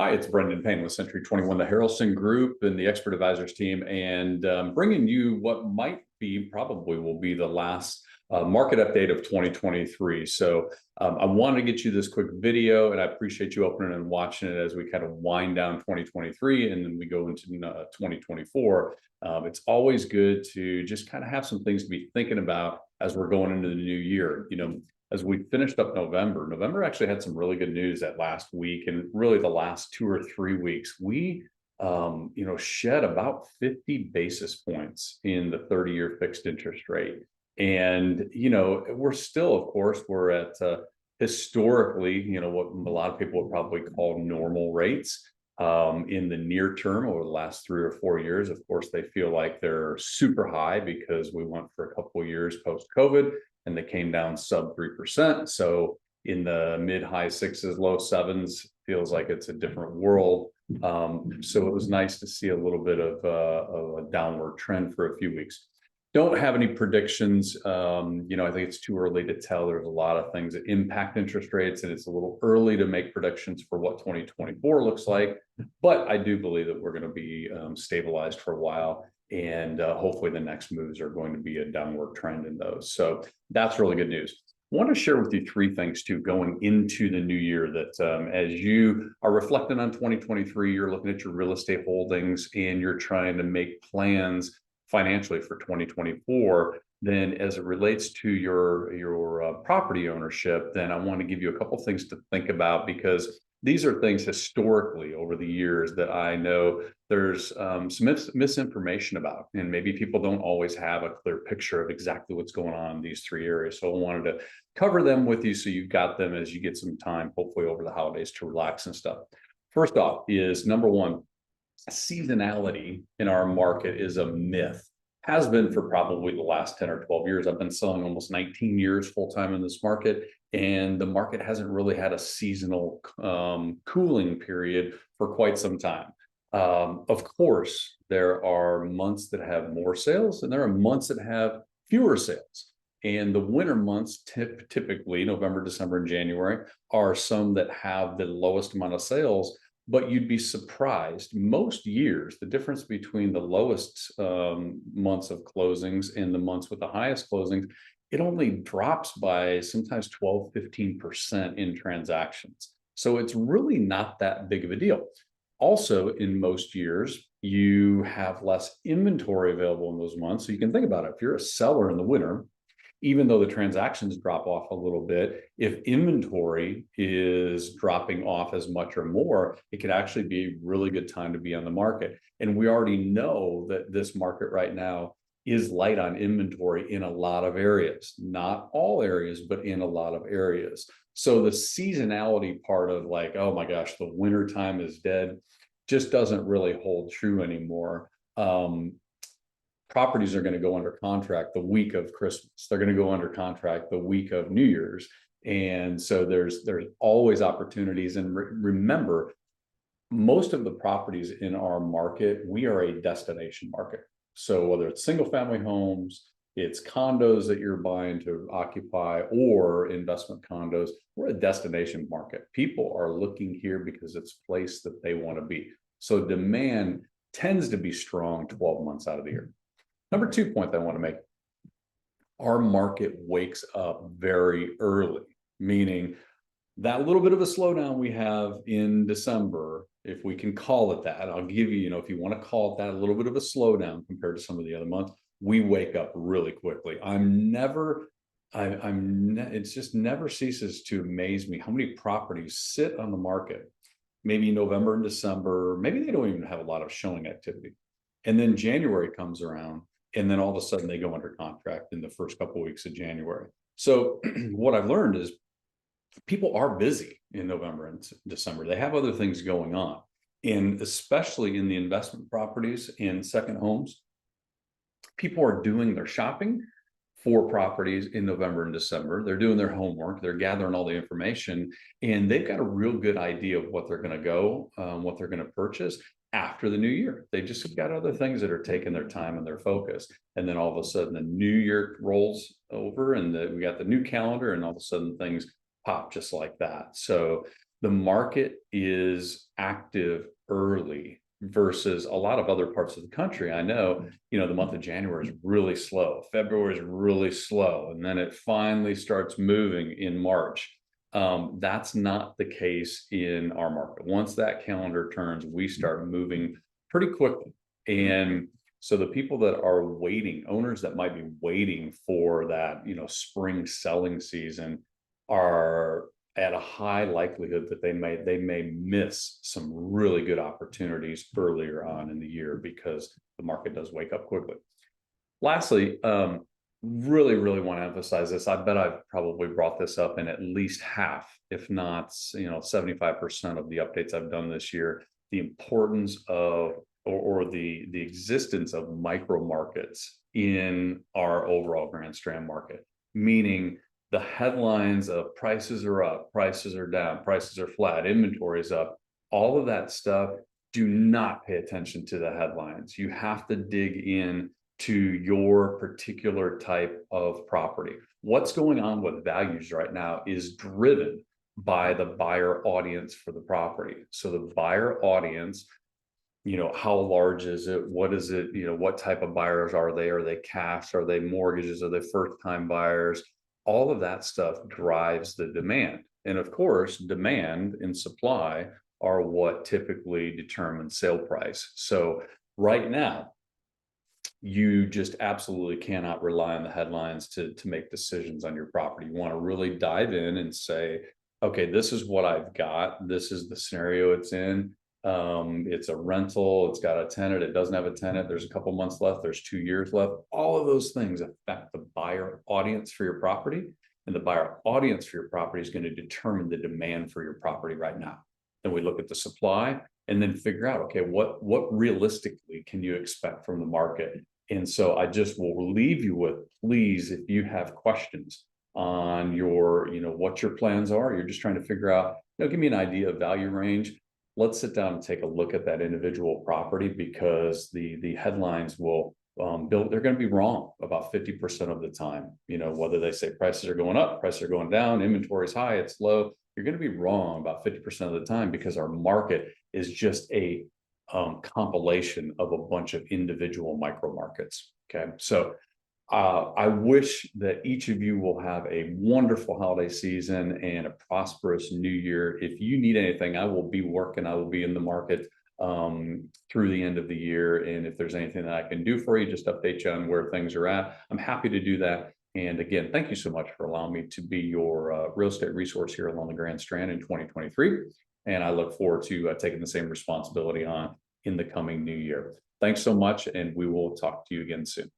Hi, it's Brendon Payne with Century 21, the Harrelson Group and the Expert Advisors team, and bringing you what might be, probably will be the last market update of 2023. So I wanted to get you this quick video, and I appreciate you opening and watching it as we kind of wind down 2023 and then we go into 2024. It's always good to just kind of have some things to be thinking about as we're going into the new year. As we finished up November actually had some really good news that last week, and really the last 2 or 3 weeks, we shed about 50 basis points in the 30-year fixed interest rate. And, we're still, of course, we're at historically, what a lot of people would probably call normal rates. In the near term, over the last 3 or 4 years, of course, they feel like they're super high because we went for a couple of years post-COVID and they came down sub 3%. So in the mid high sixes, low sevens, feels like it's a different world. So it was nice to see a little bit of a downward trend for a few weeks. Don't have any predictions. I think it's too early to tell. There's a lot of things that impact interest rates, and it's a little early to make predictions for what 2024 looks like. But I do believe that we're going to be stabilized for a while, and hopefully the next moves are going to be a downward trend in those. So that's really good news. I want to share with you 3 things too going into the new year that as you are reflecting on 2023, you're looking at your real estate holdings and you're trying to make plans financially for 2024, then as it relates to your property ownership, then I want to give you a couple things to think about, because these are things historically over the years that I know there's some misinformation about, and maybe people don't always have a clear picture of exactly what's going on in these 3 areas. So I wanted to cover them with you so you've got them as you get some time, hopefully over the holidays, to relax and stuff. First off is, number one, seasonality in our market is a myth. Has been for probably the last 10 or 12 years. I've been selling almost 19 years full-time in this market, and the market hasn't really had a seasonal cooling period for quite some time. Of course, there are months that have more sales and there are months that have fewer sales. And the winter months, typically November, December, and January, are some that have the lowest amount of sales. But you'd be surprised, most years, the difference between the lowest months of closings and the months with the highest closings, it only drops by sometimes 12, 15% in transactions. So it's really not that big of a deal. Also, in most years, you have less inventory available in those months. So you can think about it. If you're a seller in the winter, even though the transactions drop off a little bit, if inventory is dropping off as much or more, it could actually be a really good time to be on the market. And we already know that this market right now is light on inventory in a lot of areas, not all areas, but in a lot of areas. So the seasonality part of like, oh my gosh, the winter time is dead, just doesn't really hold true anymore. Properties are going to go under contract the week of Christmas. They're going to go under contract the week of New Year's. And so there's always opportunities. And remember, most of the properties in our market, we are a destination market. So whether it's single family homes, it's condos that you're buying to occupy, or investment condos, we're a destination market. People are looking here because it's a place that they want to be. So demand tends to be strong 12 months out of the year. Number 2 point that I want to make, our market wakes up very early, meaning that little bit of a slowdown we have in December, if we can call it that, I'll give you, if you want to call it that, a little bit of a slowdown compared to some of the other months, we wake up really quickly. It just never ceases to amaze me how many properties sit on the market, maybe November and December, maybe they don't even have a lot of showing activity. And then January comes around, and then all of a sudden they go under contract in the first couple of weeks of January. So what I've learned is people are busy in November and December. They have other things going on. And especially in the investment properties and second homes, people are doing their shopping for properties in November and December. They're doing their homework. They're gathering all the information, and they've got a real good idea of what they're going to go, what they're going to purchase after the new year. They just got other things that are taking their time and their focus. And then all of a sudden the new year rolls over and we got the new calendar, and all of a sudden things pop just like that. So the market is active early versus a lot of other parts of the country. I know, the month of January is really slow. February is really slow. And then it finally starts moving in March. That's not the case in our market. Once that calendar turns, we start moving pretty quickly. And so the people that are waiting, owners that might be waiting for that, spring selling season, are at a high likelihood that they may miss some really good opportunities earlier on in the year because the market does wake up quickly. Lastly, really want to emphasize this. I bet I've probably brought this up in at least half, if not 75% of the updates I've done this year. The importance of or the existence of micro markets in our overall Grand Strand market, meaning the headlines of prices are up, prices are down, prices are flat, inventory is up, all of that stuff. Do not pay attention to the headlines. You have to dig in to your particular type of property. What's going on with values right now is driven by the buyer audience for the property. So the buyer audience, how large is it? What is it? What type of buyers are they? Are they cash? Are they mortgages? Are they first-time buyers? All of that stuff drives the demand. And of course, demand and supply are what typically determine sale price. So right now, you just absolutely cannot rely on the headlines to make decisions on your property. You want to really dive in and say, okay, this is what I've got. This is the scenario it's in. It's a rental, it's got a tenant, it doesn't have a tenant, there's a couple months left, there's 2 years left. All of those things affect the buyer audience for your property, and the buyer audience for your property is going to determine the demand for your property right now. Then we look at the supply and then figure out, okay, what realistically can you expect from the market? And so I just will leave you with, please, if you have questions on your, what your plans are, you're just trying to figure out, give me an idea of value range. Let's sit down and take a look at that individual property, because the headlines will they're going to be wrong about 50% of the time. Whether they say prices are going up, prices are going down, inventory is high, it's low, you're going to be wrong about 50% of the time, because our market is just a compilation of a bunch of individual micro markets. Okay, so I wish that each of you will have a wonderful holiday season and a prosperous new year. If you need anything, I will be working. I will be in the market through the end of the year. And if there's anything that I can do for you, just update you on where things are at. I'm happy to do that. And again, thank you so much for allowing me to be your real estate resource here along the Grand Strand in 2023. And I look forward to taking the same responsibility on in the coming new year. Thanks so much, and we will talk to you again soon.